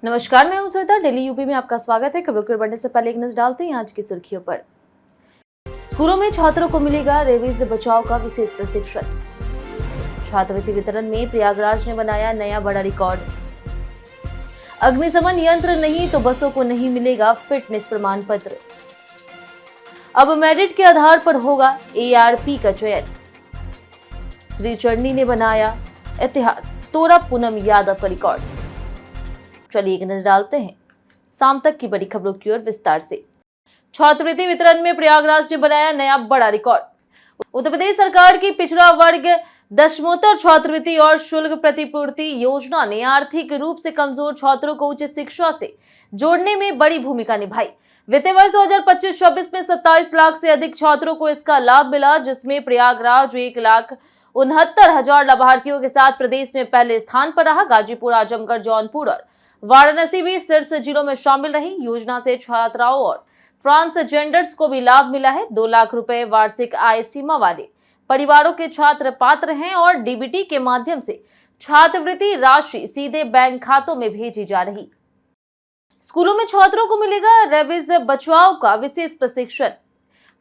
नमस्कार, मैं हूं श्वेता। दिल्ली यूपी में आपका स्वागत है। खबरों के बढ़ने से पहले एक नजर डालते हैं आज की सुर्खियों पर। स्कूलों में छात्रों को मिलेगा रेबीज बचाव का विशेष प्रशिक्षण। छात्रवृत्ति वितरण में प्रयागराज ने बनाया नया बड़ा रिकॉर्ड। अग्निशमन यंत्र नहीं तो बसों को नहीं मिलेगा फिटनेस प्रमाण पत्र। अब मेरिट के आधार पर होगा ARP का चयन। श्री चरनी ने बनाया इतिहास, तोड़ा पूनम यादव का रिकॉर्ड। चलिए एक नजर डालते हैं शाम तक की बड़ी खबरों की ओर विस्तार से। छात्रवृत्ति वितरण में प्रयागराज ने बनाया नया बड़ा रिकॉर्ड। उत्तर प्रदेश सरकार की पिछड़ा वर्ग दशमोत्तर छात्रवृत्ति और शुल्क प्रतिपूर्ति योजना ने आर्थिक रूप से कमजोर छात्रों को उच्च शिक्षा से जोड़ने में बड़ी भूमिका निभाई। वित्तीय वर्ष 2025-26 में 27 लाख से अधिक छात्रों को इसका लाभ मिला, जिसमें प्रयागराज 1,69,000 लाभार्थियों के साथ प्रदेश में पहले स्थान पर रहा। गाजीपुर, आजमगढ़, जौनपुर और वाराणसी भी शीर्ष जिलों में शामिल रही। योजना से छात्राओं और ट्रांसजेंडर्स को भी लाभ मिला है। 2 लाख रुपए वार्षिक आय सीमा वाले परिवारों के छात्र पात्र हैं और DBT के माध्यम से छात्रवृत्ति राशि सीधे बैंक खातों में भेजी जा रही। स्कूलों में छात्रों को मिलेगा रेबीज बचाव का विशेष प्रशिक्षण।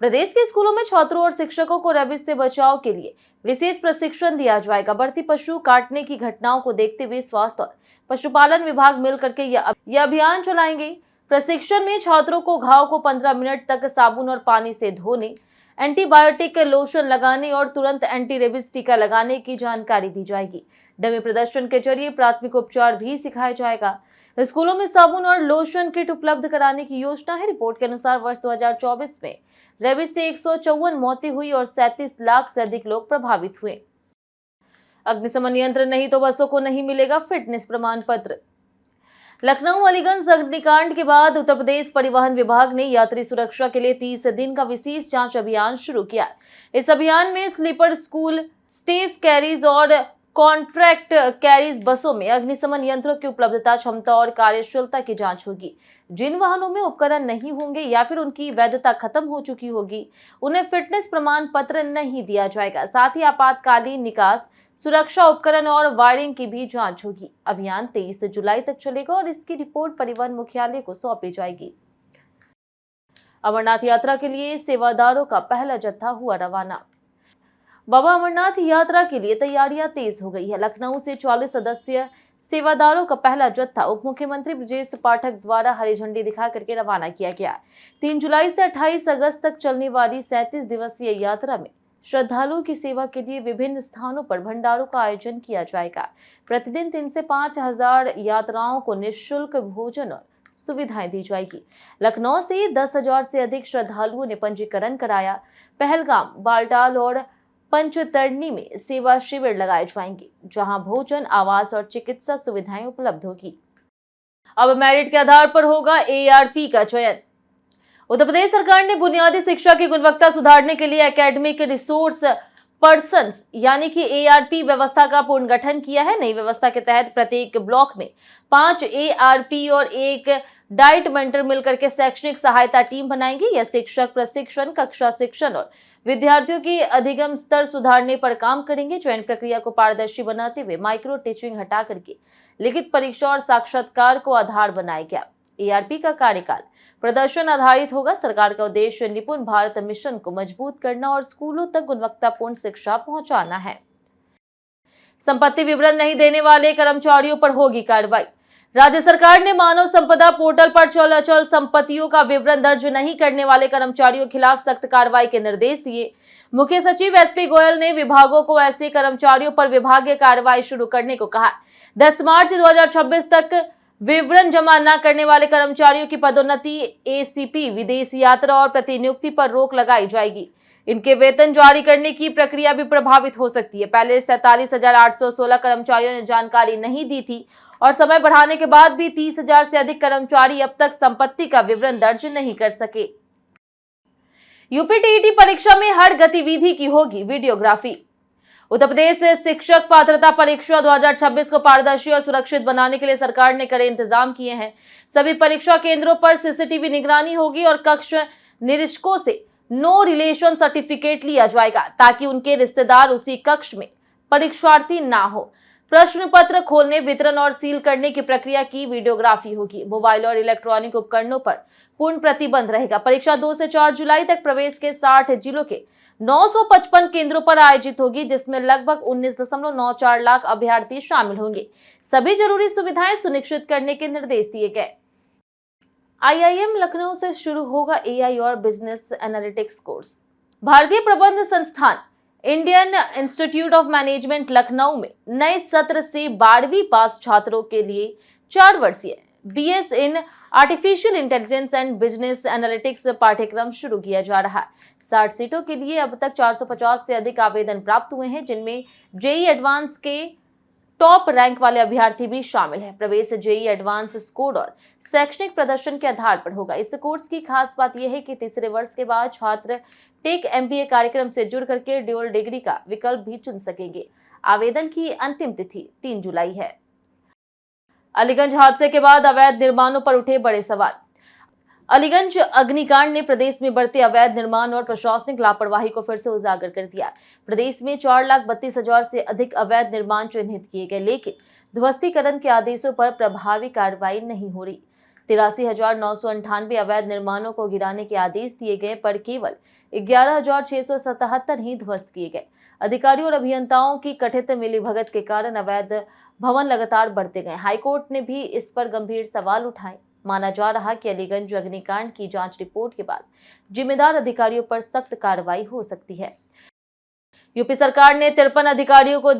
प्रदेश के स्कूलों में छात्रों और शिक्षकों को रेबीज से बचाव के लिए विशेष प्रशिक्षण दिया जाएगा। बढ़ती पशु काटने की घटनाओं को देखते हुए स्वास्थ्य और पशुपालन विभाग मिलकर के यह अभियान चलाएंगे। प्रशिक्षण में छात्रों को घाव को 15 मिनट तक साबुन और पानी से धोने, एंटीबायोटिक लोशन लगाने और तुरंत एंटी रेबीज टीका लगाने की जानकारी दी जाएगी। डमी प्रदर्शन के जरिए प्राथमिक उपचार भी सिखाया जाएगा। स्कूलों में साबुन और लोशन किट उपलब्ध कराने की योजना है। रिपोर्ट के अनुसार वर्ष 2024 में रेबीज से 154 मौतें हुई और 37 लाख से अधिक लोग प्रभावित हुए। अग्निशमन यंत्र नहीं तो बसों को नहीं मिलेगा फिटनेस प्रमाण पत्र। लखनऊ अलीगंज अग्निकांड के बाद उत्तर प्रदेश परिवहन विभाग ने यात्री सुरक्षा के लिए 30 दिन का विशेष जांच अभियान शुरू किया। इस अभियान में स्लीपर, स्कूल, स्टेज कैरीज और कॉन्ट्रैक्ट कैरीज बसों में अग्निशमन यंत्रों की उपलब्धता, क्षमता और कार्यशीलता की जांच होगी। जिन वाहनों में उपकरण नहीं होंगे या फिर उनकी वैधता खत्म हो चुकी होगी, उन्हें फिटनेस प्रमाण पत्र नहीं दिया जाएगा। साथ ही आपातकालीन निकास, सुरक्षा उपकरण और वायरिंग की भी जांच होगी। अभियान 23 जुलाई तक चलेगा और इसकी रिपोर्ट परिवहन मुख्यालय को सौंपी जाएगी। अमरनाथ यात्रा के लिए सेवादारों का पहला जत्था हुआ रवाना। बाबा अमरनाथ यात्रा के लिए तैयारियां तेज हो गई है। लखनऊ से 44 सदस्यीय सेवादारों का पहला जत्था उप मुख्यमंत्री ब्रजेश पाठक द्वारा हरी झंडी दिखा करके रवाना किया गया। 3 जुलाई से 28 अगस्त तक चलने वाली 37 दिवसीय यात्रा में श्रद्धालुओं की सेवा के लिए विभिन्न स्थानों पर भंडारों का आयोजन किया जाएगा। प्रतिदिन 3 से 5 हजार यात्राओं को निःशुल्क भोजन और सुविधाएं दी जाएगी। लखनऊ से 10,000 से अधिक श्रद्धालुओं ने पंजीकरण कराया। पहलगाम, बालटाल और पंचतरणी में सेवा शिविर लगाए जाएंगे, जहां भोजन, आवास और चिकित्सा सुविधाएं उपलब्ध होगी। अब मेरिट के आधार पर होगा ARP का चयन। उत्तर प्रदेश सरकार ने बुनियादी शिक्षा की गुणवत्ता सुधारने के लिए एकेडमिक रिसोर्स पर्सन्स यानी कि ARP व्यवस्था का पुनर्गठन किया है। नई व्यवस्था के तहत प्रत्येक ब्लॉक में 5 ARP और 1 डाइट मेंटर मिलकर के शैक्षणिक सहायता टीम बनाएंगे। यह शिक्षक प्रशिक्षण, कक्षा शिक्षण और विद्यार्थियों की अधिगम स्तर सुधारने पर काम करेंगे। चयन प्रक्रिया को पारदर्शी बनाते हुए माइक्रो टीचिंग हटा करके लिखित परीक्षा और साक्षात्कार को आधार बनाया गया। ARP का कार्यकाल प्रदर्शन आधारित होगा। सरकार का उद्देश्य निपुण भारत मिशन को मजबूत करना और स्कूलों तक गुणवत्तापूर्ण शिक्षा पहुंचाना है। संपत्ति विवरण नहीं देने वाले कर्मचारियों पर होगी कार्रवाई। राज्य सरकार ने मानव संपदा पोर्टल पर चल अचल संपत्तियों का विवरण दर्ज नहीं करने वाले कर्मचारियों के खिलाफ सख्त कार्रवाई के निर्देश दिए। मुख्य सचिव SP गोयल ने विभागों को ऐसे कर्मचारियों पर विभागीय कार्रवाई शुरू करने को कहा। 10 मार्च 2026 तक विवरण जमा न करने वाले कर्मचारियों की पदोन्नति, ACP, विदेश यात्रा और प्रतिनियुक्ति पर रोक लगाई जाएगी। इनके वेतन जारी करने की प्रक्रिया भी प्रभावित हो सकती है। पहले 47,816 कर्मचारियों ने जानकारी नहीं दी थी और समय बढ़ाने के बाद भी 30,000 से अधिक कर्मचारी अब तक संपत्ति का विवरण दर्ज नहीं कर सके। UPTET परीक्षा में हर गतिविधि की होगी वीडियोग्राफी। उत्तर प्रदेश शिक्षक पात्रता परीक्षा 2026 को पारदर्शी और सुरक्षित बनाने के लिए सरकार ने कड़े इंतजाम किए हैं। सभी परीक्षा केंद्रों पर CCTV निगरानी होगी और कक्ष निरीक्षकों से नो रिलेशन सर्टिफिकेट लिया जाएगा ताकि उनके रिश्तेदार उसी कक्ष में परीक्षार्थी ना हो। प्रश्न पत्र खोलने, वितरण और सील करने की प्रक्रिया की वीडियोग्राफी होगी। मोबाइल और इलेक्ट्रॉनिक उपकरणों पर पूर्ण प्रतिबंध रहेगा। परीक्षा 2 से 4 जुलाई तक प्रदेश के 60 जिलों के 955 केंद्रों पर आयोजित होगी, जिसमें लगभग 19.94 लाख अभ्यर्थी शामिल होंगे। सभी जरूरी सुविधाएं सुनिश्चित करने के निर्देश दिए गए। आईआईएम लखनऊ से शुरू होगा एआई और बिजनेस एनालिटिक्स कोर्स। भारतीय प्रबंध संस्थान Indian institute of management Lucknow में नए सत्र से 12वीं पास छात्रों के लिए 4 वर्षीय BS in artificial intelligence and business analytics पाठ्यक्रम शुरू किया जा रहा है। 60 सीटों के लिए अब तक 450 से अधिक आवेदन प्राप्त हुए हैं, जिनमें जेईई एडवांस के टॉप रैंक वाले अभ्यर्थी भी शामिल हैं। प्रवेश जेईई एडवांस स्कोर और शैक्षणिक प्रदर्शन के आधार पर होगा। इस कोर्स की खास बात यह है कि तीसरे वर्ष के बाद छात्र टेक एमबीए कार्यक्रम से जुड़ करके ड्यूअल डिग्री का विकल्प भी चुन सकेंगे। आवेदन की अंतिम तिथि 3 जुलाई है। अलीगंज हादसे के बाद अवैध निर्माणों पर उठे बड़े सवाल। अलीगंज अग्निकांड ने प्रदेश में बढ़ते अवैध निर्माण और प्रशासनिक लापरवाही को फिर से उजागर कर दिया। प्रदेश में 4,32,000 से अधिक अवैध निर्माण चिन्हित किए गए, लेकिन ध्वस्तीकरण के आदेशों पर प्रभावी कार्रवाई नहीं हो रही। 83,998 अवैध निर्माणों को गिराने के आदेश दिए गए, पर केवल 11,677 ही ध्वस्त किए गए। अधिकारियों और अभियंताओं की कथित मिलीभगत के कारण अवैध भवन लगातार बढ़ते गए। हाईकोर्ट ने भी इस पर गंभीर सवाल उठाए। माना जा रहा कि अलीगंज अग्निकांड की जांच रिपोर्ट के बाद जिम्मेदार अधिकारियों पर सख्त कार्रवाई हो सकती है। यूपी सरकार ने 53 अधिकारियों को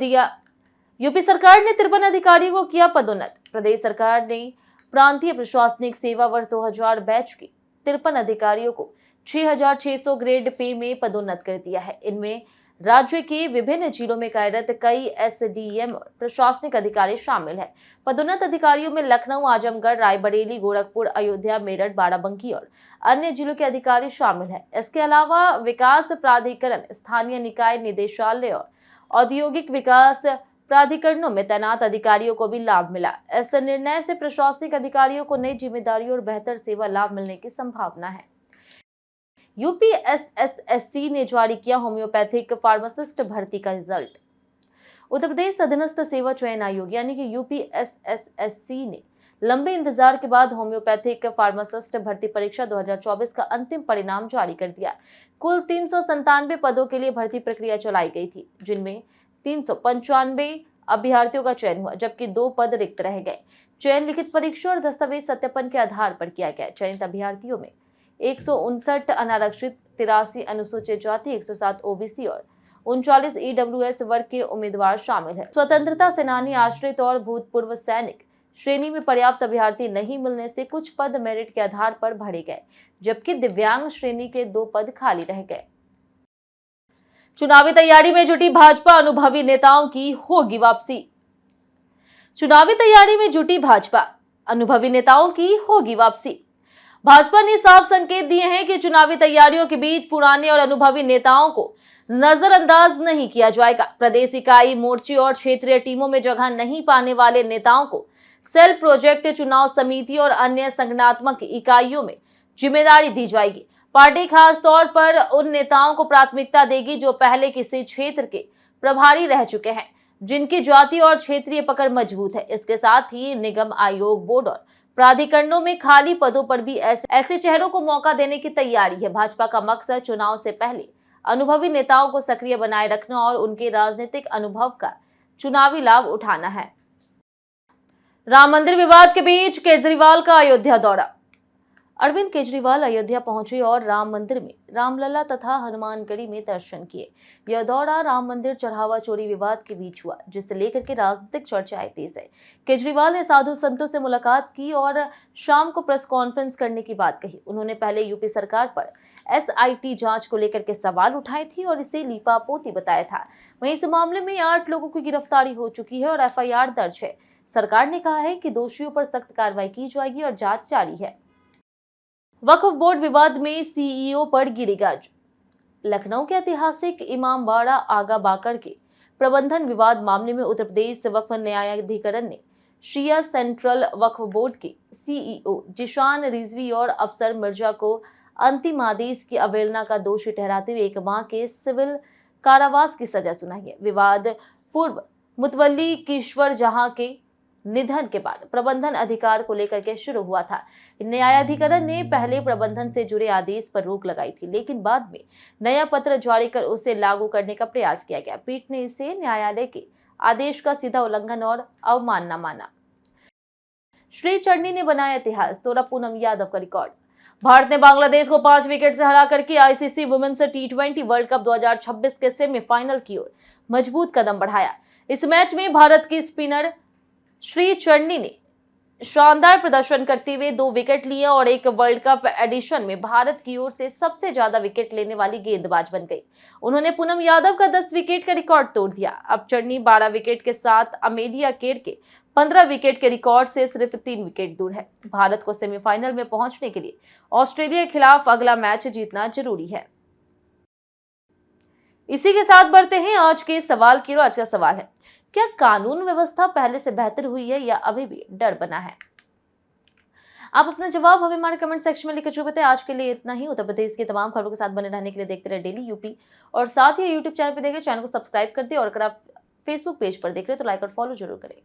किया पदोन्नत। प्रदेश सरकार ने प्रांतीय प्रशासनिक सेवा वर्ष 2000 बैच के 53 अधिकारियों को 6,600 ग्रेड पे में पदोन्नत कर दिया है। इनमें राज्य के विभिन्न जिलों में कार्यरत कई एसडीएम और प्रशासनिक अधिकारी शामिल हैं। पदोन्नत अधिकारियों में लखनऊ, आजमगढ़, रायबरेली, गोरखपुर, अयोध्या, मेरठ, बाराबंकी और अन्य जिलों के अधिकारी शामिल हैं। इसके अलावा विकास प्राधिकरण, स्थानीय निकाय निदेशालय और औद्योगिक विकास प्राधिकरणों में तैनात अधिकारियों को भी लाभ मिला। इस निर्णय से प्रशासनिक अधिकारियों को नई जिम्मेदारियों और बेहतर सेवा लाभ मिलने की संभावना है। यूपीएसएसएससी ने जारी किया होम्योपैथिक फार्मासिस्ट भर्ती का रिजल्ट। उत्तर प्रदेश अधीनस्थ सेवा चयन आयोग यानी कि यूपीएसएसएससी ने लंबे इंतजार के बाद होम्योपैथिक फार्मासिस्ट भर्ती परीक्षा 2024 का अंतिम परिणाम जारी कर दिया। कुल 397 पदों के लिए भर्ती प्रक्रिया चलाई गई थी, जिनमें 395 अभ्यर्थियों का चयन हुआ, जबकि 2 पद रिक्त रह गए। चयन लिखित परीक्षा और दस्तावेज सत्यापन के आधार पर किया गया। चयनित अभ्यर्थियों में 159 अनारक्षित, 83 अनुसूचित जाति, 107 ओबीसी और 39 ईडब्ल्यूएस वर्ग के उम्मीदवार शामिल हैं। स्वतंत्रता सेनानी, आश्रित और भूतपूर्व सैनिक श्रेणी में पर्याप्त अभ्यर्थी नहीं मिलने से कुछ पद मेरिट के आधार पर भरे गए, जबकि दिव्यांग श्रेणी के 2 पद खाली रह गए। चुनावी तैयारी में जुटी भाजपा, अनुभवी नेताओं की होगी वापसी। चुनावी तैयारी में जुटी भाजपा, अनुभवी नेताओं की होगी वापसी। भाजपा ने साफ संकेत दिए हैं कि चुनावी तैयारियों के बीच पुराने और अनुभवी नेताओं को नजरअंदाज नहीं किया जाएगा। प्रदेश इकाई, मोर्चे और क्षेत्रीय टीमों में जगह नहीं पाने वाले नेताओं को सेल प्रोजेक्ट, चुनाव समिति और अन्य संगठनात्मक इकाइयों में जिम्मेदारी दी जाएगी। पार्टी खास तौर पर उन नेताओं को प्राथमिकता देगी जो पहले किसी क्षेत्र के प्रभारी रह चुके हैं, जिनकी जाति और क्षेत्रीय पकड़ मजबूत है। इसके साथ ही निगम, आयोग, बोर्ड और प्राधिकरणों में खाली पदों पर भी ऐसे चेहरों को मौका देने की तैयारी है। भाजपा का मकसद चुनाव से पहले अनुभवी नेताओं को सक्रिय बनाए रखना और उनके राजनीतिक अनुभव का चुनावी लाभ उठाना है। राम मंदिर विवाद के बीच केजरीवाल का अयोध्या दौरा। अरविंद केजरीवाल अयोध्या पहुंचे और राम मंदिर में रामलला तथा हनुमानगढ़ी में दर्शन किए। यह दौरा राम मंदिर चढ़ावा चोरी विवाद के बीच हुआ, जिसे लेकर के राजनीतिक चर्चाएं तेज है। केजरीवाल ने साधु संतों से मुलाकात की और शाम को प्रेस कॉन्फ्रेंस करने की बात कही। उन्होंने पहले यूपी सरकार पर एसआईटी जांच को लेकर के सवाल उठाए थे और इसे लीपापोती बताया था। वहीं इस मामले में 8 लोगों की गिरफ्तारी हो चुकी है और एफआईआर दर्ज है। सरकार ने कहा है कि दोषियों पर सख्त कार्रवाई की जाएगी और जांच जारी है। वक्फ बोर्ड विवाद में सीईओ पर गिरी गाज। लखनऊ के ऐतिहासिक इमामबाड़ा आगा बाकर के प्रबंधन विवाद मामले में उत्तर प्रदेश वक्फ न्यायाधिकरण ने शिया सेंट्रल वक्फ बोर्ड के सीईओ जिशान रिजवी और अफसर मिर्जा को अंतिम आदेश की अवहेलना का दोषी ठहराते हुए 1 माह के सिविल कारावास की सजा सुनाई है। विवाद पूर्व मुतवल्ली किश्वर जहां के निधन के बाद प्रबंधन अधिकार को लेकर के शुरू हुआ था। न्यायाधिकरण ने पहले प्रबंधन से जुड़े आदेश पर रोक लगाई थी, लेकिन बाद में नया पत्र जारी कर उसे लागू करने का प्रयास किया गया। पीठ ने इसे न्यायालय के आदेश का सीधा उल्लंघन और अवमानना माना। श्री चन्नी ने बनाया इतिहास, तोड़ा पूनम यादव का रिकॉर्ड। भारत ने बांग्लादेश को 5 विकेट से हरा करके आईसीसी वुमेन्स टी20 वर्ल्ड कप 2026 के सेमीफाइनल की ओर मजबूत कदम बढ़ाया। इस मैच में भारत की स्पिनर श्री चन्नी ने शानदार प्रदर्शन करते हुए 2 विकेट लिए और एक वर्ल्ड कप एडिशन में भारत की ओर से सबसे ज्यादा विकेट लेने वाली गेंदबाज बन गई। उन्होंने पूनम यादव का 10 विकेट का रिकॉर्ड तोड़ दिया। अब चन्नी 12 विकेट के साथ अमेलिया केर के 15 विकेट के रिकॉर्ड से सिर्फ 3 विकेट दूर है। भारत को सेमीफाइनल में पहुंचने के लिए ऑस्ट्रेलिया के खिलाफ अगला मैच जीतना जरूरी है। इसी के साथ बढ़ते हैं आज के सवाल की ओर। आज का सवाल है, क्या कानून व्यवस्था पहले से बेहतर हुई है या अभी भी डर बना है? आप अपना जवाब हमें हमारे कमेंट सेक्शन में लिखकर जरूर बताएं। आज के लिए इतना ही। उत्तर प्रदेश की तमाम खबरों के साथ बने रहने के लिए देखते रहे डेली यूपी, और साथ ही यूट्यूब चैनल पर देखें, चैनल को सब्सक्राइब कर दें, और अगर आप फेसबुक पेज पर देख रहे हैं तो लाइक और फॉलो जरूर करें।